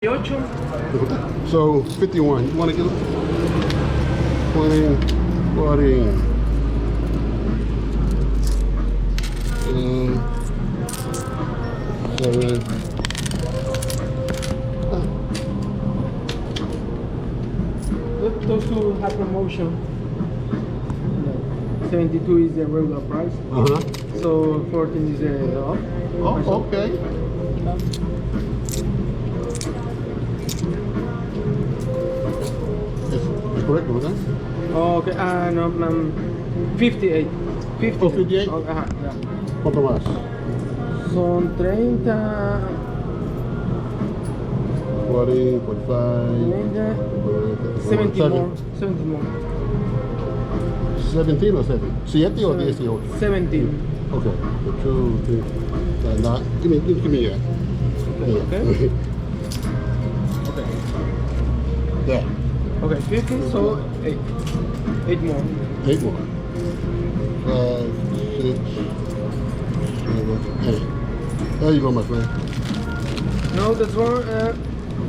So 51. You want to get 20, 40, 7. Those two have promotion. 72 is the regular price. So 14 is the off. Oh, okay. It's correct, wasn't it? Oh, okay. And 58. 50. Oh, 58? Oh, yeah. ¿Cuánto más? Son 30. 40, 45, 70 more. 70 more. 17 or 7? 7 or 18? 17. Okay. 2, 3. Give me that. Okay. Okay. That. Okay, 50, so 8. 8 more. 8 more. 5, 6, 7, 8. There you go, my friend. No, that's one.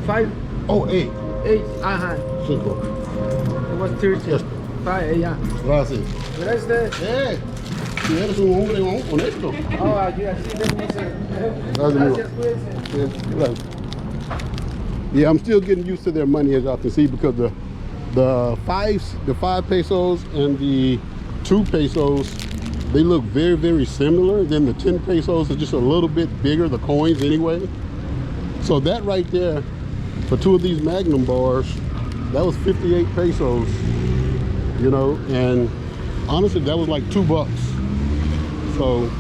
5. Oh, 8. 8. 5. It was 30. Yes. 5, yeah. Gracias. Gracias. Si eres un hombre honesto. Oh, ayuda, sí, gracias, cuídense. Yeah, I'm still getting used to their money, as y'all can see, because the 5 pesos and the 2 pesos, they look very, very similar. Then the 10 pesos are just a little bit bigger, the coins anyway. So that right there, for 2 of these Magnum bars, that was 58 pesos, you know, and honestly, that was like $2. So,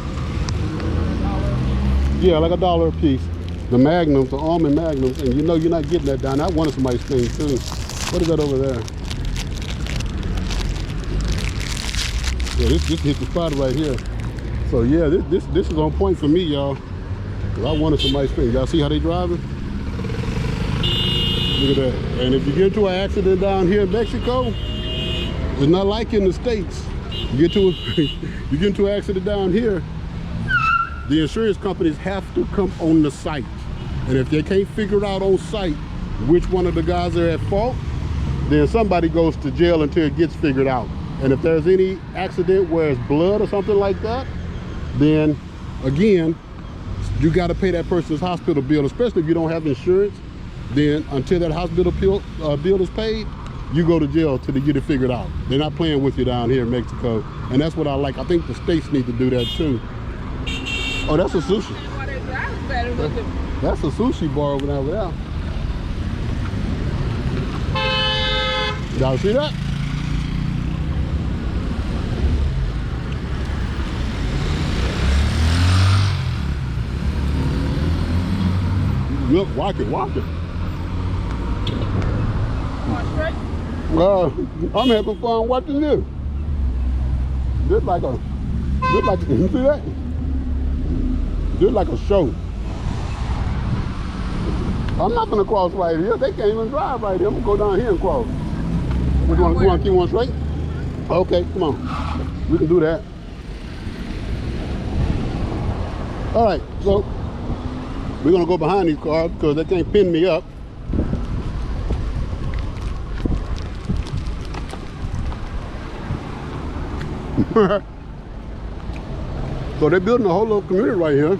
yeah, like $1 a piece. The Magnums, the almond Magnums, and you know you're not getting that down. I wanted somebody's thing too. What is that over there? Yeah, this hit the spot right here. So yeah, this is on point for me, y'all. Cause I wanted somebody's thing. Y'all see how they driving? Look at that. And if you get into an accident down here in Mexico, it's not like in the States. You get into an accident down here, the insurance companies have to come on the site. And if they can't figure out on site which one of the guys are at fault, then somebody goes to jail until it gets figured out. And if there's any accident where it's blood or something like that, then again, you got to pay that person's hospital bill, especially if you don't have insurance. Then until that hospital bill is paid, you go to jail till they get it figured out. They're not playing with you down here in Mexico. And that's what I like. I think the states need to do that too. Oh, that's a sushi. That's a sushi bar over there. Y'all see that? Look, watch it. I'm having fun watching this. Just like you see that? Just like a show. I'm not gonna cross right here. They can't even drive right here. I'm gonna go down here and cross. You want to keep one straight? Okay, come on. We can do that. All right, so we're gonna go behind these cars because they can't pin me up. So they're building a whole little community right here.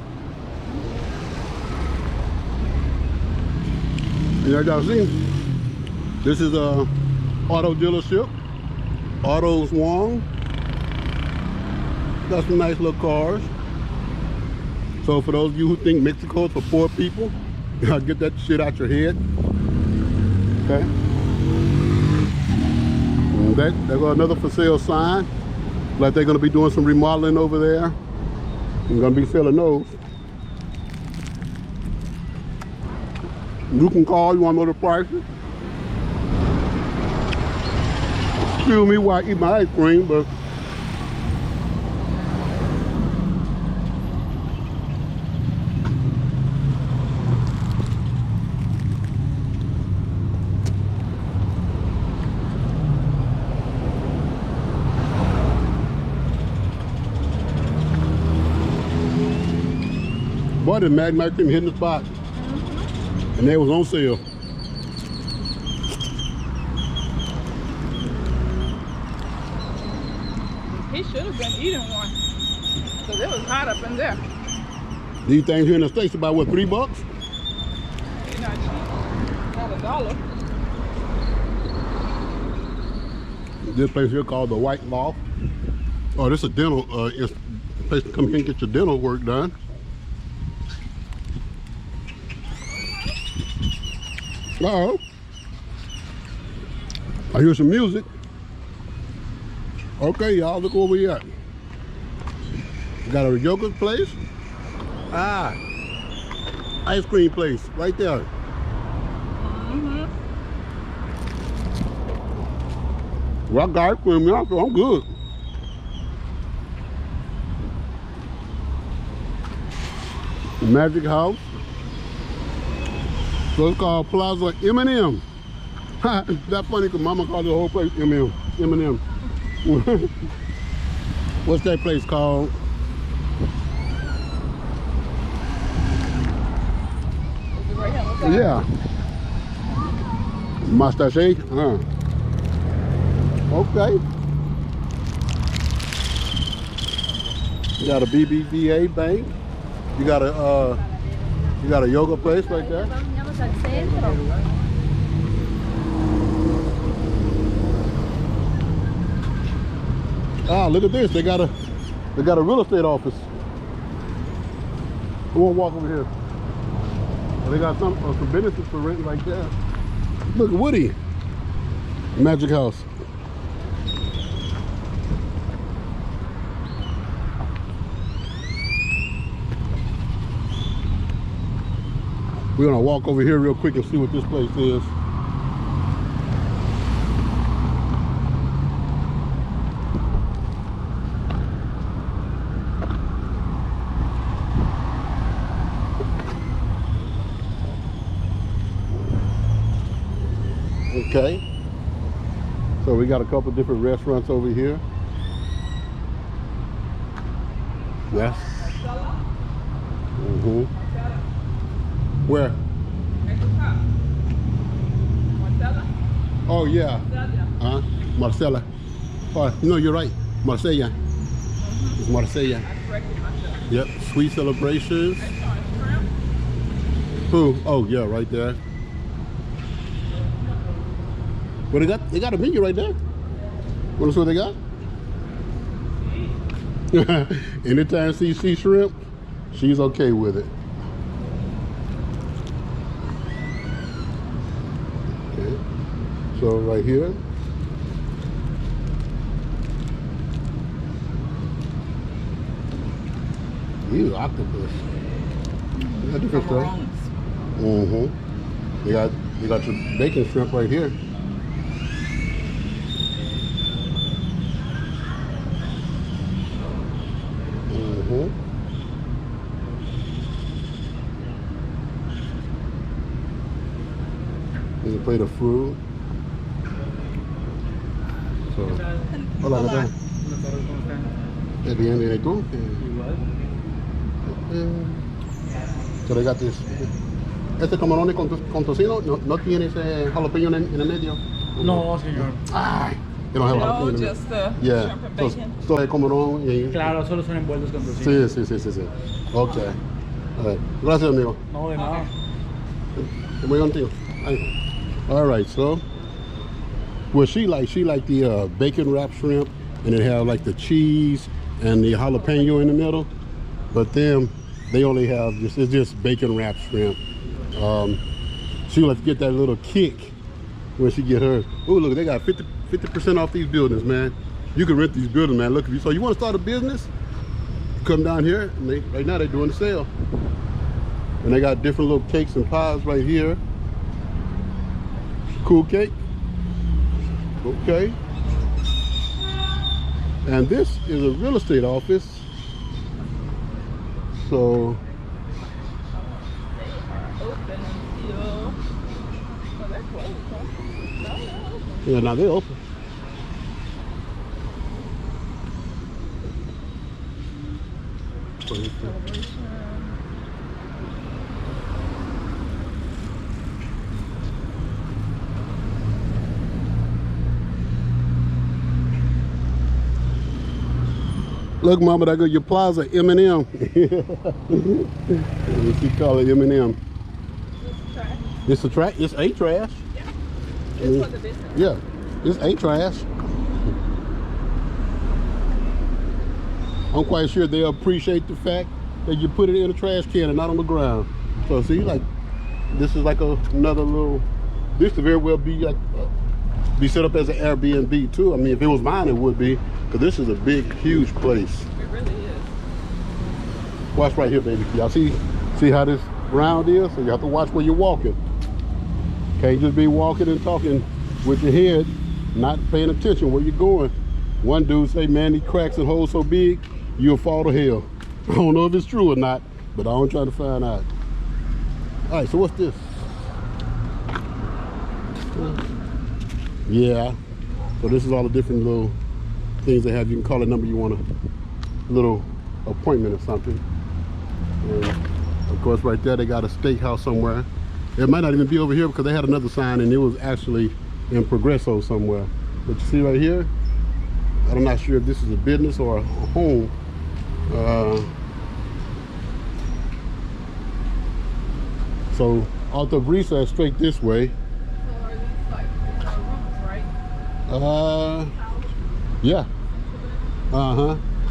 And as y'all see, this is a auto dealership, Autos Wong. Got some nice little cars. So for those of you who think Mexico is for poor people, get that shit out your head. Okay. And they got another for sale sign. Like they're gonna be doing some remodeling over there. I'm gonna be selling those. You can call, you want to know the prices. Excuse me while I eat my ice cream, but boy, the Magnum ice cream hitting the spot. and they was on sale. He should have been eating one. Because it was hot up in there. These things here in the States about what, $3? He's not cheap. Not $1. This place here called the White Loft. Oh, this is a dental place to come here and get your dental work done. Uh-oh. I hear some music. Okay, y'all, look where we at. Got a yogurt place. Ah, ice cream place right there. Well, I got ice cream now, so I'm good. The Magic House. So it's called Plaza M&M. That's funny because Mama called the whole place M&M. M&M. What's that place called? Right here, what's that? Yeah. Mustache? Okay. You got a BBVA bank. You got a yoga place right there. Ah, look at this. They got a real estate office. We won't walk over here. They got some businesses for rent right there. Look, Woody. Magic House. We're gonna walk over here real quick and see what this place is. Okay, so we got a couple different restaurants over here. Yes. Where? Oh yeah. Marcella. Oh, no, you're right. Marsella. It's Marsella. Yep. Sweet celebrations. Who? Oh yeah, right there. What they got a menu right there. Wanna see what they got? Anytime she sees shrimp, she's okay with it. Okay. So right here. Ew, octopus. They got different stuff. You got your bacon shrimp right here. There's a plate of fruit. So, hola, ¿qué tal? Bien, ¿y tú? So they got this. Este camarón con tocino, no tiene ese jalapeño en el medio. No, señor. Ay, they don't have No, jalapeño. just Yeah. shrimp and bacon. So el camarón y... Claro, solo son envueltos con tocino. Sí. Okay. All right. Gracias, amigo. No, de nada. Voy contigo. All right, so well, she like the bacon wrapped shrimp, and it have like the cheese and the jalapeno in the middle. But them, they only have it's just bacon wrapped shrimp. She like to get that little kick when she get her. Oh, look, they got 50% off these buildings, man. You can rent these buildings, man. Look, so you want to start a business? Come down here. And right now they're doing the sale, and they got different little cakes and pies right here. Cool cake. Okay. And this is a real estate office. So yeah, now they're open. Look, Mama, that go your plaza M&M. She call it M&M. It's a trash. It's a trash. Yeah. It's for the business. Yeah, it's a trash. I'm quite sure they'll appreciate the fact that you put it in a trash can and not on the ground. So see, like, this is like another little. This could very well be like be set up as an Airbnb too. I mean, if it was mine, it would be, because this is a big, huge place. It really is. Watch right here, baby. Y'all see how this round is? So you have to watch where you're walking. Can't just be walking and talking with your head, not paying attention where you're going. One dude say, man, these cracks and holes so big, you'll fall to hell. I don't know if it's true or not, but I'm trying to find out. All right, so what's this? Yeah, so this is all the different little things they have. You can call a number you want, a little appointment or something. And of course, right there, they got a steakhouse somewhere. It might not even be over here because they had another sign and it was actually in Progresso somewhere. But you see right here, I'm not sure if this is a business or a home. So Alta Brisa is straight this way. So are these like rooms, right? Yeah.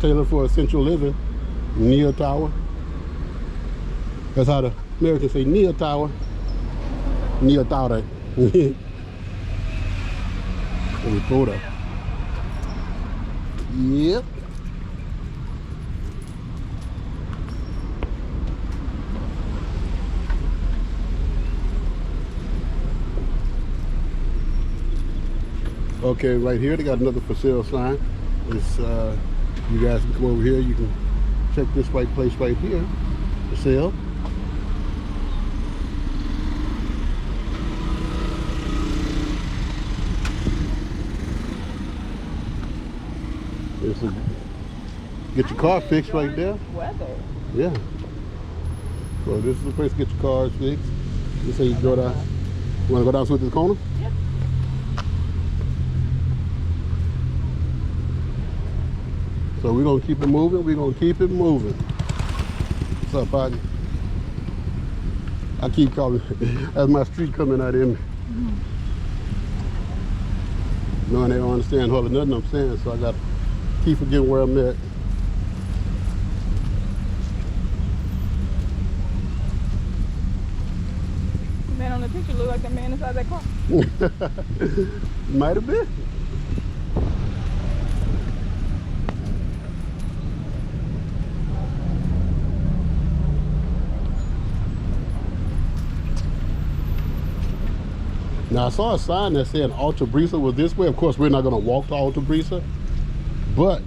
Tailored for essential living. Nia Tower. That's how the Americans say Nia Tower. Nia Tower. Yep. Okay, right here they got another for sale sign. It's you guys can come over here. You can check this right place right here for sale. It's a, get your car fixed right there. Weather. Yeah. So this is the place to get your cars fixed. You say you go down. You want to go down to this corner? Yep. So we're gonna keep it moving. We're gonna keep it moving. What's up, buddy? I keep calling. That's my street coming out in me. Knowing they don't understand hardly nothing I'm saying, so I got to keep forgetting where I'm at. The man on the picture looked like the man inside that car. Might have been. Now I saw a sign that said Alta Brisa was this way. Of course, we're not going to walk to Alta Brisa, but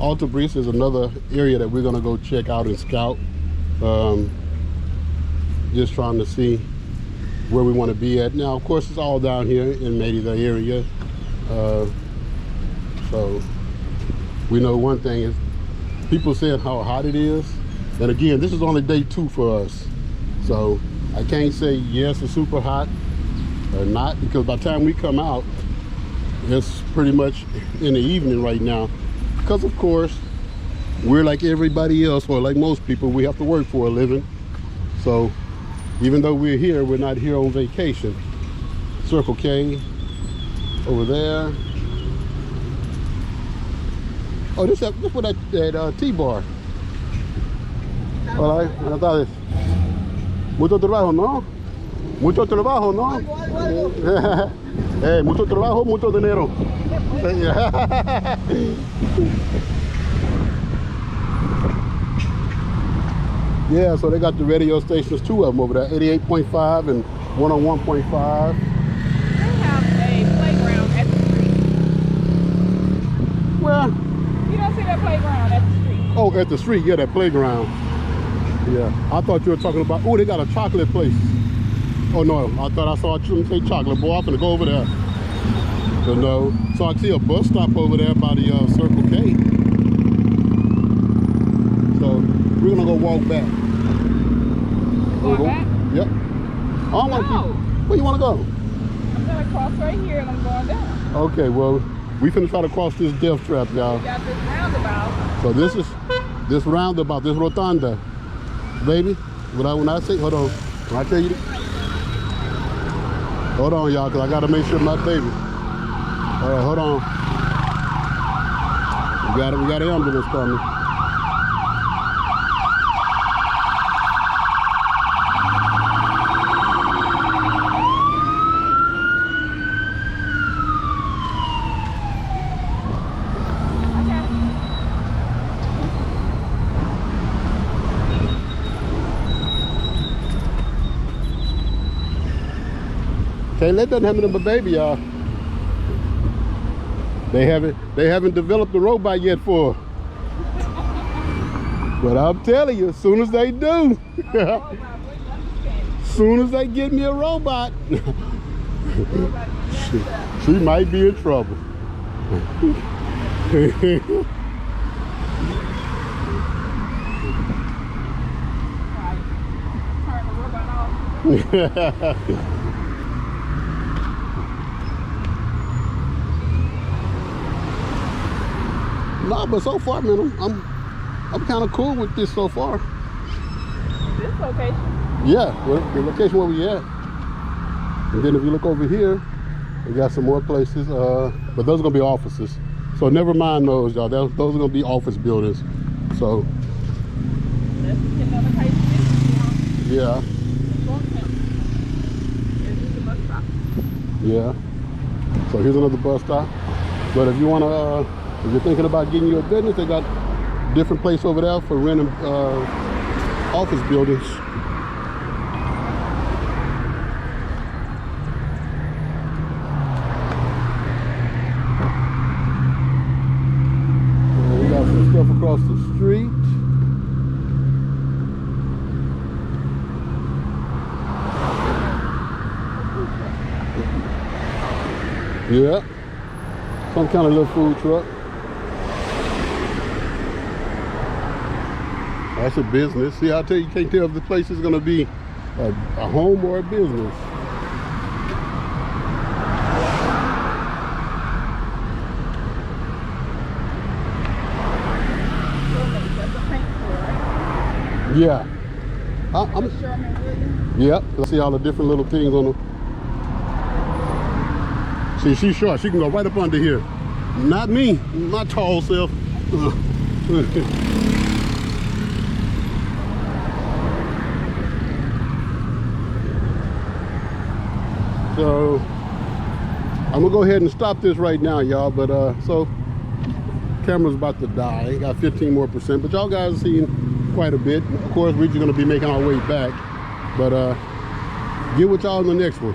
Alta Brisa is another area that we're going to go check out and scout. Just trying to see where we want to be at. Now, of course, it's all down here in Mérida area. So we know one thing is people saying how hot it is. And again, this is only day 2 for us. So I can't say yes, it's super hot or not, because by the time we come out, it's pretty much in the evening right now. Because of course, we're like everybody else, or like most people, we have to work for a living. So even though we're here, we're not here on vacation. Circle K over there. Oh, this for that T-bar. Hola, buenas tardes. Mucho trabajo, ¿no? Mucho trabajo, ¿no? Mucho trabajo, mucho dinero. Yeah, so they got the radio stations, 2 of them over there, 88.5 and 101.5. They have a playground at the street. Well, You don't see that playground at the street. oh, at the street, yeah, that playground. Yeah, I thought you were talking about, oh, they got a chocolate place. Oh no, I thought I saw you say chocolate. Boy, I'm gonna go over there. So no, so I see a bus stop over there by the Circle K. So we're gonna go walk back. Going back? Yep. I don't want to No. keep. Where you want to go? I'm gonna cross right here and I'm going down. Okay, well, We finna try to cross this death trap, y'all. We got this roundabout. So this is this roundabout, this rotunda, baby. When I say, hold on, when I tell you, hold on, y'all, cause I gotta make sure my baby. All right, hold on. We got an ambulance coming. Can't let nothing happen to my baby, y'all. They haven't developed the robot yet for her. But I'm telling you, as soon as they do, as soon as they get me a robot, she might be in trouble. Turn the robot off. Nah, but so far, man, I'm kind of cool with this so far. This location. Yeah, the location where we at. And then if you look over here, we got some more places, but those are gonna be offices. So never mind those, y'all. Those are gonna be office buildings. So Let's get another case. yeah, This is the bus stop. yeah. So here's another bus stop. But if you wanna, if you're thinking about getting you a business, they got different place over there for renting office buildings. And we got some stuff across the street. Yeah, some kind of little food truck. That's a business. See, I tell you, you can't tell if the place is going to be a home or a business. That's a paint store, right? Yeah. I'm Sherman Williams. Yep. I see all the different little things on them. See, she's short. She can go right up under here. Not me. My tall self. So I'm gonna go ahead and stop this right now, y'all. But so camera's about to die. Got 15% more, but y'all guys are seeing quite a bit. Of course, we're just gonna be making our way back. But get with y'all in the next one.